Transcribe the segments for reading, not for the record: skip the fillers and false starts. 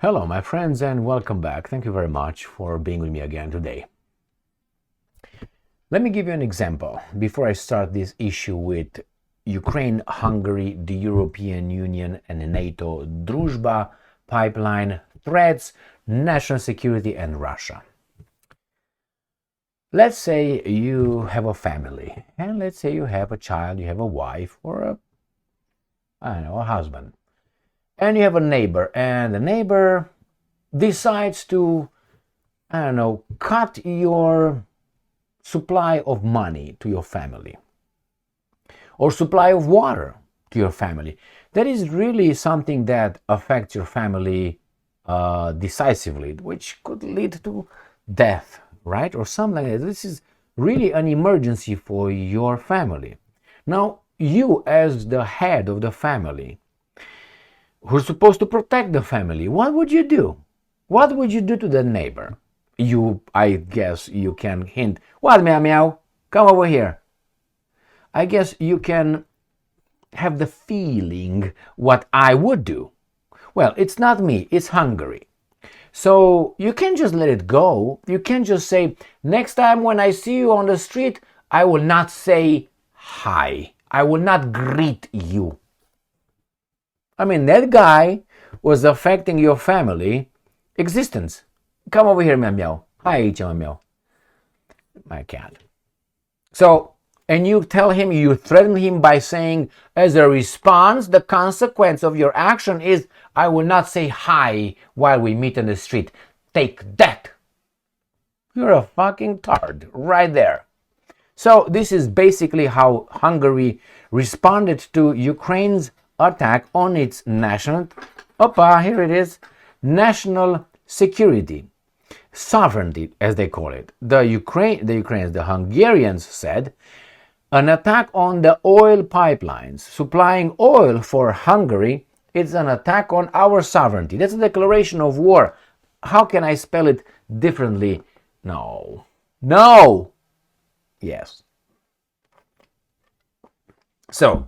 Hello, my friends, and welcome back. Thank you very much for being with me again today. Let me give you an example before I start this issue with Ukraine, Hungary, the European Union, and the NATO, Druzhba Pipeline, threats, national security, and Russia. Let's say you have a family, and let's say you have a child, you have a wife, or a husband. And you have a neighbor, and the neighbor decides to, cut your supply of money to your family or supply of water to your family. That is really something that affects your family decisively, which could lead to death, right? Or something like that. This is really an emergency for your family. Now, you as the head of the family, who's supposed to protect the family, what would you do? What would you do to the neighbor? I guess you can hint, what, meow meow, come over here. I guess you can have the feeling what I would do. Well, it's not me, it's Hungary. So you can just let it go. You can just say, next time when I see you on the street, I will not say hi. I will not greet you. I mean, that guy was affecting your family existence. Come over here, meow meow. Hi, meow meow. My cat. So, and you tell him, you threaten him by saying, as a response, the consequence of your action is, I will not say hi while we meet in the street. Take that. You're a fucking tard right there. So this is basically how Hungary responded to Ukraine's attack on its national security, sovereignty, as they call it. The Hungarians said, an attack on the oil pipelines supplying oil for Hungary is an attack on our sovereignty. That's a declaration of war. How can I spell it differently? No. Yes. So,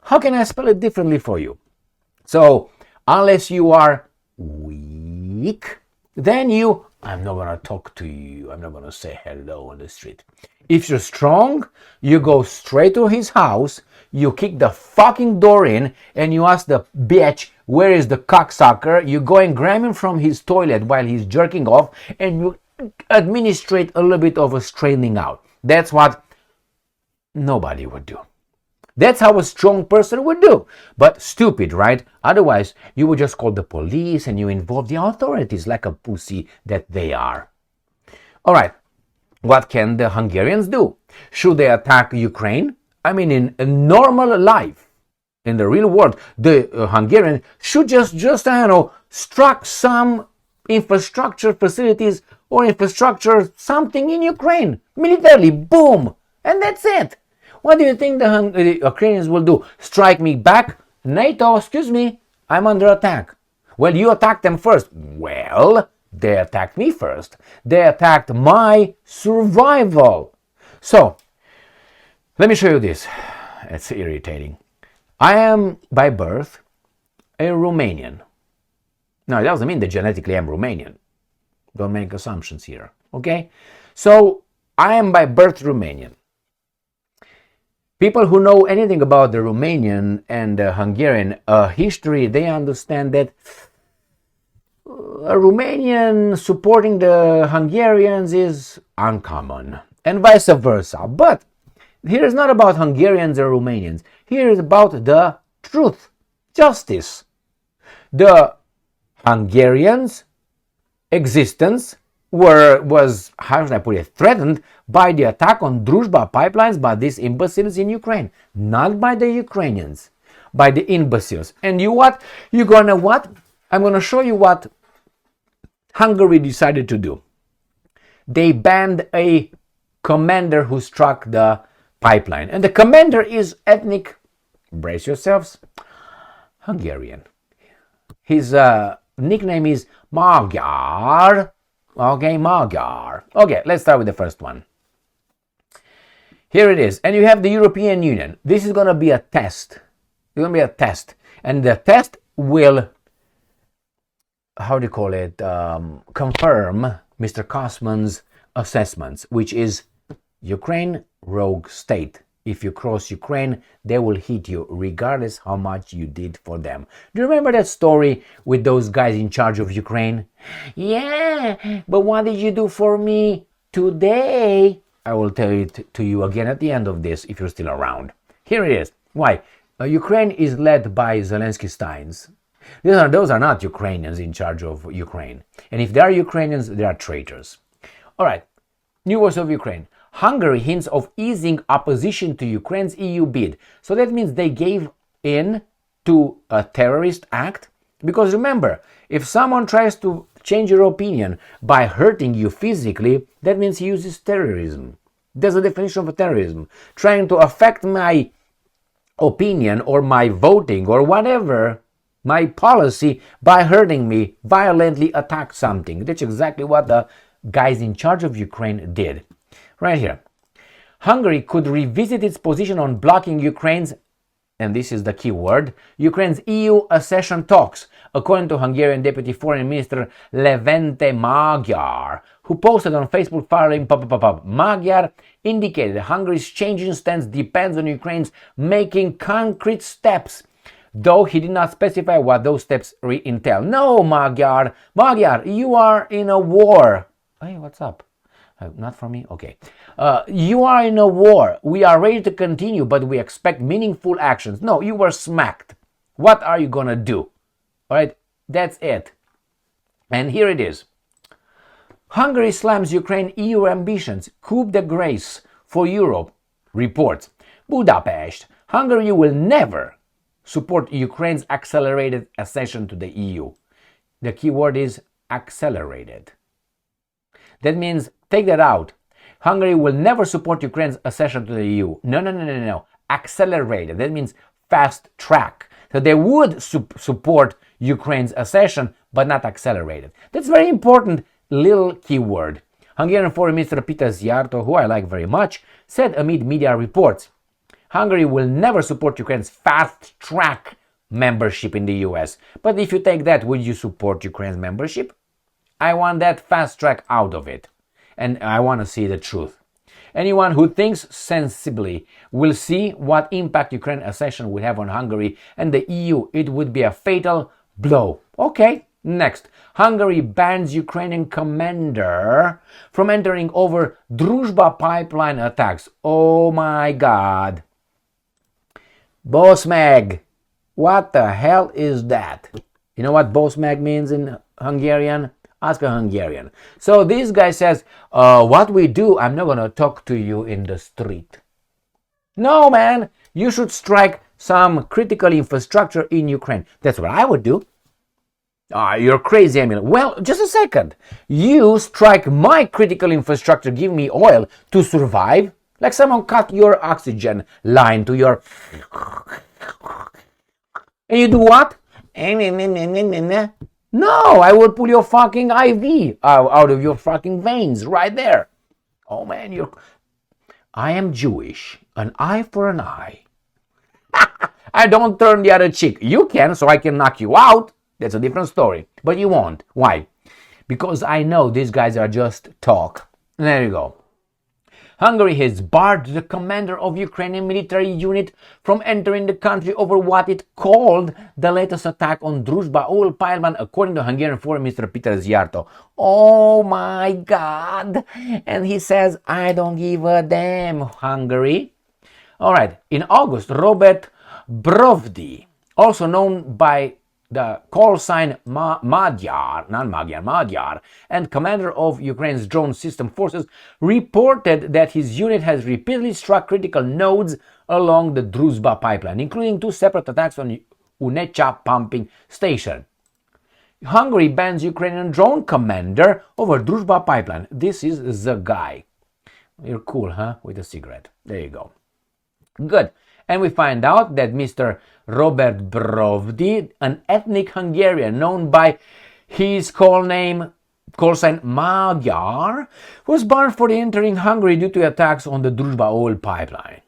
how can I spell it differently for you? So, unless you are weak, then I'm not going to talk to you. I'm not going to say hello on the street. If you're strong, you go straight to his house, you kick the fucking door in, and you ask the bitch, where is the cocksucker? You go and grab him from his toilet while he's jerking off, and you administrate a little bit of a straightening out. That's what nobody would do. That's how a strong person would do. But stupid, right? Otherwise, you would just call the police and you involve the authorities like a pussy that they are. All right. What can the Hungarians do? Should they attack Ukraine? I mean, in a normal life, in the real world, the Hungarians should just struck some infrastructure facilities or infrastructure something in Ukraine. Militarily, boom. And that's it. What do you think the Ukrainians will do? Strike me back? NATO, excuse me, I'm under attack. Well, you attacked them first. Well, they attacked me first. They attacked my survival. So, let me show you this. It's irritating. I am, by birth, a Romanian. Now, it doesn't mean that genetically I'm Romanian. Don't make assumptions here, okay? So, I am by birth Romanian. People who know anything about the Romanian and the Hungarian history, they understand that a Romanian supporting the Hungarians is uncommon, and vice versa. But here is not about Hungarians or Romanians. Here is about the truth, justice. The Hungarians' existence was, how should I put it, threatened by the attack on Druzhba pipelines by these imbeciles in Ukraine. Not by the Ukrainians, by the imbeciles. And I'm gonna show you what Hungary decided to do. They banned a commander who struck the pipeline. And the commander is ethnic, brace yourselves, Hungarian. His nickname is Magyar. Okay, Magyar. Okay, let's start with the first one. Here it is. And you have the European Union. This is going to be a test. It's going to be a test. And the test will how do you call it, confirm Mr. Kosman's assessments, which is Ukraine rogue state. If you cross Ukraine, they will hit you regardless how much you did for them. Do you remember that story with those guys in charge of Ukraine? Yeah, but what did you do for me today? I will tell it to you again at the end of this if you're still around. Here it is. Why? Ukraine is led by Zelensky Steins. Those are not Ukrainians in charge of Ukraine. And if they are Ukrainians, they are traitors. All right. New words of Ukraine. Hungary hints of easing opposition to Ukraine's EU bid. So that means they gave in to a terrorist act. Because remember, if someone tries to change your opinion by hurting you physically, that means he uses terrorism. That's the definition of terrorism. Trying to affect my opinion or my voting or whatever, my policy, by hurting me, violently attack something. That's exactly what the guys in charge of Ukraine did. Right here. Hungary could revisit its position on blocking Ukraine's, and this is the key word, Ukraine's EU accession talks, according to Hungarian Deputy Foreign Minister Levente Magyar, who posted on Facebook following Magyar indicated Hungary's changing stance depends on Ukraine's making concrete steps, though he did not specify what those steps entail. No, Magyar, you are in a war. Hey, what's up? Not for me? Okay. You are in a war. We are ready to continue, but we expect meaningful actions. No, you were smacked. What are you gonna do? All right, that's it. And here it is. Hungary slams Ukraine EU ambitions. Coup de grace for Europe. Reports. Budapest. Hungary will never support Ukraine's accelerated accession to the EU. The key word is accelerated. That means, take that out. Hungary will never support Ukraine's accession to the EU. No. Accelerated. That means fast track. So they would support Ukraine's accession, but not accelerated. That's very important little keyword. Hungarian Foreign Minister Peter Szijjártó, who I like very much, said amid media reports, Hungary will never support Ukraine's fast track membership in the US. But if you take that, would you support Ukraine's membership? I want that fast track out of it. And I want to see the truth. Anyone who thinks sensibly will see what impact Ukraine accession will have on Hungary and the EU. It would be a fatal blow. Okay, next. Hungary bans Ukrainian commander from entering over Druzhba Pipeline attacks. Oh my God. Boszmeg. What the hell is that? You know what Boszmeg means in Hungarian? Ask a Hungarian. So this guy says, what we do, I'm not going to talk to you in the street. No, man, you should strike some critical infrastructure in Ukraine. That's what I would do. You're crazy, Emil. Well, just a second. You strike my critical infrastructure, give me oil to survive, like someone cut your oxygen line to your... And you do what? No, I will pull your fucking IV out of your fucking veins right there. Oh man, I am Jewish. An eye for an eye. I don't turn the other cheek. You can, so I can knock you out. That's a different story. But you won't. Why? Because I know these guys are just talk. There you go. Hungary has barred the commander of Ukrainian military unit from entering the country over what it called the latest attack on Druzhba oil pipeline, according to Hungarian Foreign Minister Peter Szijjártó. Oh my God! And he says, I don't give a damn, Hungary. All right. In August, Robert Brovdi, also known by the call sign Magyar, and commander of Ukraine's drone system forces, reported that his unit has repeatedly struck critical nodes along the Druzhba pipeline, including 2 separate attacks on Unecha pumping station. Hungary bans Ukrainian drone commander over Druzhba pipeline. This is the guy. You're cool, huh? With a cigarette. There you go. Good. And we find out that Mr. Robert Brovdi, an ethnic Hungarian known by his call sign Magyar, was barred for entering Hungary due to attacks on the Druzhba oil pipeline.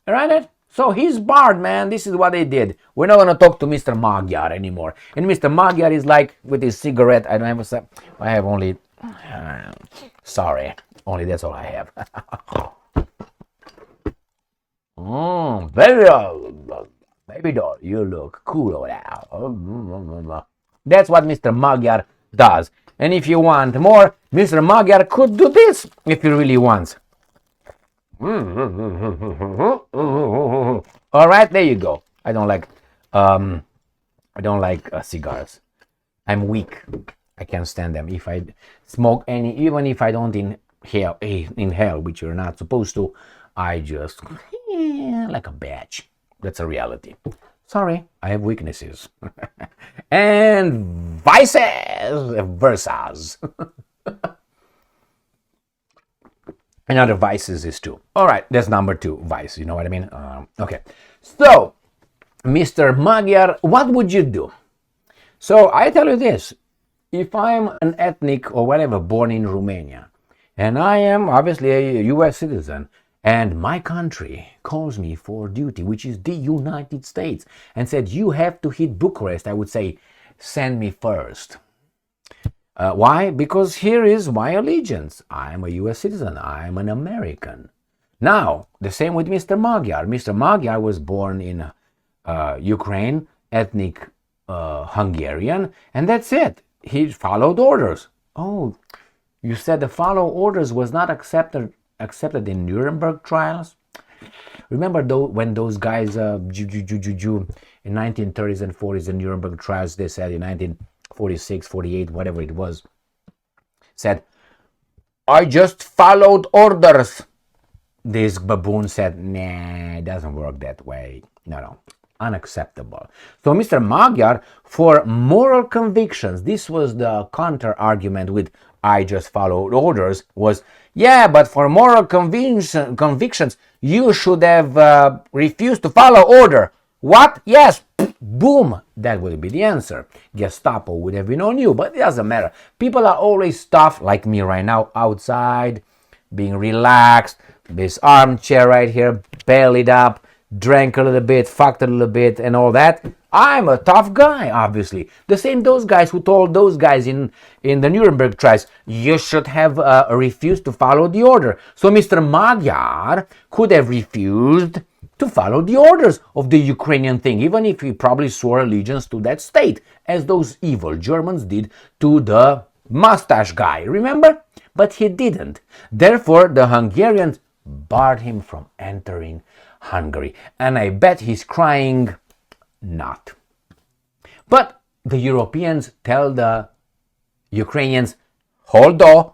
Right? So he's barred, man. This is what they did. We're not going to talk to Mr. Magyar anymore. And Mr. Magyar is like with his cigarette. I don't have I have only... sorry. Only that's all I have. Baby doll, you look cool now. That's what Mr. Magyar does. And if you want more, Mr. Magyar could do this if he really wants. All right, there you go. I don't like cigars. I'm weak. I can't stand them. If I smoke any, even if I don't inhale, which you're not supposed to, I just like a bitch. That's a reality. Sorry, I have weaknesses. And vices versas. And other vices is too. All right, that's number 2, vice. You know what I mean? Okay. So, Mr. Magyar, what would you do? So, I tell you this. If I'm an ethnic or whatever born in Romania, and I am obviously a U.S. citizen, and my country calls me for duty, which is the United States, and said, you have to hit Bucharest, I would say, send me first. Why? Because here is my allegiance. I'm a U.S. citizen. I'm an American. Now, the same with Mr. Magyar. Mr. Magyar was born in Ukraine, ethnic Hungarian, and that's it. He followed orders. Oh, you said the follow orders was not accepted in Nuremberg trials? Remember when those guys, in 1930s and 40s in Nuremberg trials, they said in 1946, 48, whatever it was, said, I just followed orders. This baboon said, nah, it doesn't work that way. No, unacceptable. So Mr. Magyar, for moral convictions, this was the counter argument with I just followed orders, was, yeah, but for moral convictions, you should have refused to follow order. What? Yes. Boom. That would be the answer. Gestapo would have been on you, but it doesn't matter. People are always tough, like me right now, outside, being relaxed, this armchair right here, bellied up, drank a little bit, fucked a little bit, and all that. I'm a tough guy, obviously. The same those guys who told those guys in the Nuremberg trials, you should have refused to follow the order. So Mr. Magyar could have refused to follow the orders of the Ukrainian thing, even if he probably swore allegiance to that state, as those evil Germans did to the mustache guy, remember? But he didn't. Therefore, the Hungarians barred him from entering Hungary. And I bet he's crying not. But the Europeans tell the Ukrainians, hold on,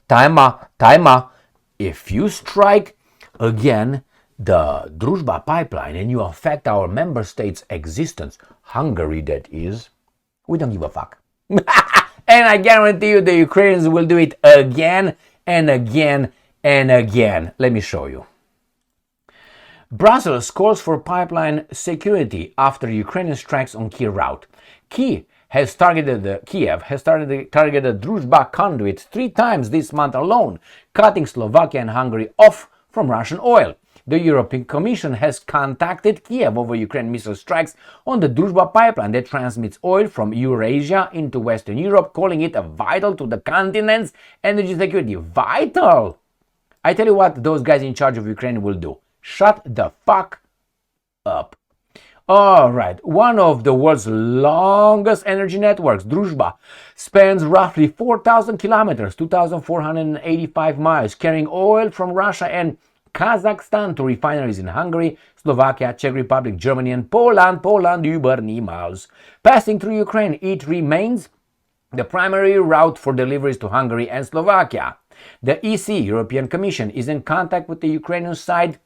time out. If you strike again the Druzhba Pipeline and you affect our member states' existence, Hungary that is, we don't give a fuck. And I guarantee you the Ukrainians will do it again and again and again. Let me show you. Brussels calls for pipeline security after Ukrainian strikes on key route. Kiev has targeted the Druzhba conduit 3 times this month alone, cutting Slovakia and Hungary off from Russian oil. The European Commission has contacted Kiev over Ukraine missile strikes on the Druzhba pipeline that transmits oil from Eurasia into Western Europe, calling it vital to the continent's energy security. Vital! I tell you what those guys in charge of Ukraine will do. Shut the fuck up. Alright, one of the world's longest energy networks, Druzhba, spans roughly 4,000 kilometers, 2,485 miles, carrying oil from Russia and Kazakhstan to refineries in Hungary, Slovakia, Czech Republic, Germany, and Poland über niemals. Passing through Ukraine, it remains the primary route for deliveries to Hungary and Slovakia. The EC, European Commission, is in contact with the Ukrainian side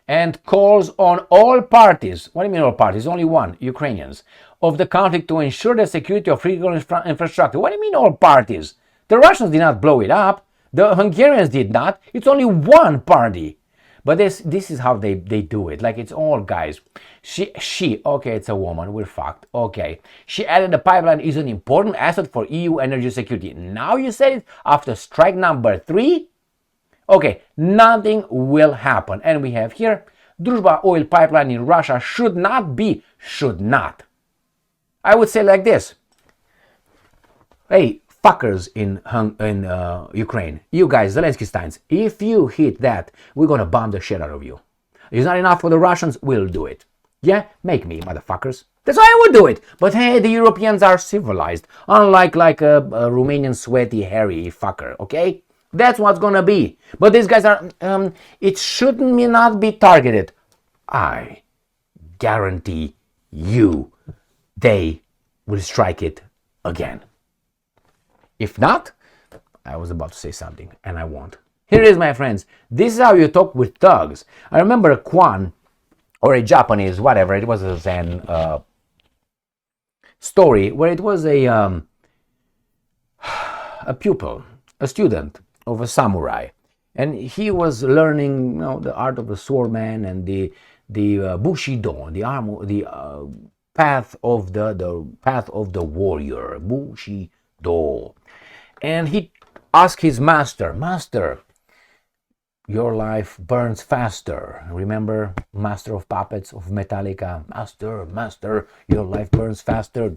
and calls on all parties, what do you mean all parties? Only one, Ukrainians, of the conflict to ensure the security of critical infrastructure. What do you mean all parties? The Russians did not blow it up. The Hungarians did not. It's only one party. But this is how they do it. Like it's all guys. She, okay, it's a woman. We're fucked. Okay. She added the pipeline is an important asset for EU energy security. Now you said it after strike number 3? Okay, nothing will happen. And we have here Druzhba oil pipeline in Russia should not. I would say like this. Hey, fuckers in Ukraine, you guys, Zelensky Steins, if you hit that, we're gonna bomb the shit out of you. It's not enough for the Russians, we'll do it. Yeah, make me, motherfuckers. That's why I would do it. But hey, the Europeans are civilized, unlike like a Romanian sweaty, hairy fucker, okay? That's what's gonna be. But these guys are, it shouldn't not be targeted. I guarantee you they will strike it again. If not, I was about to say something, and I won't. Here it is, my friends. This is how you talk with thugs. I remember a Quan, or a Japanese, whatever, it was a Zen story, where it was a pupil, a student of a samurai, and he was learning, the art of the swordman and the bushido, the path of the warrior, bushido. And he asked his master, your life burns faster. Remember Master of Puppets of Metallica? Master, your life burns faster.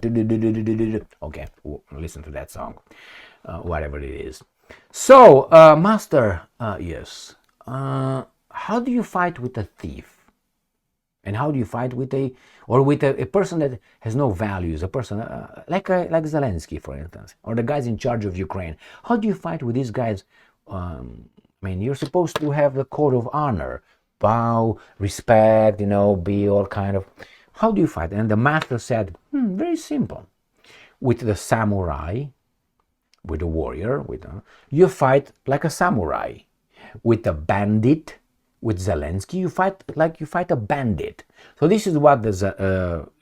Okay, listen to that song, whatever it is. So, Master, yes. How do you fight with a thief? And how do you fight with a person that has no values, a person like Zelensky, for instance, or the guys in charge of Ukraine? How do you fight with these guys? You're supposed to have the code of honor, bow, respect, be all kind of. How do you fight? And the master said, very simple. With the samurai, with the warrior, you fight like a samurai. With the bandit, with Zelensky, you fight like you fight a bandit. So this is what the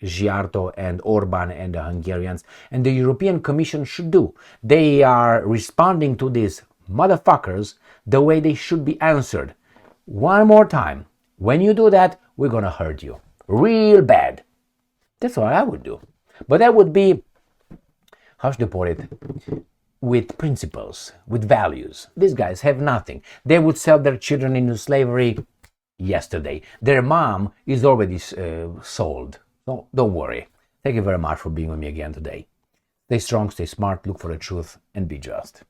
Giarto and Orban and the Hungarians and the European Commission should do. They are responding to these motherfuckers the way they should be answered. One more time. When you do that, we're gonna hurt you. Real bad. That's what I would do. But that would be, how should I put it? With principles, with values. These guys have nothing. They would sell their children into slavery yesterday. Their mom is already sold. So don't worry. Thank you very much for being with me again today. Stay strong, stay smart, look for the truth, and be just.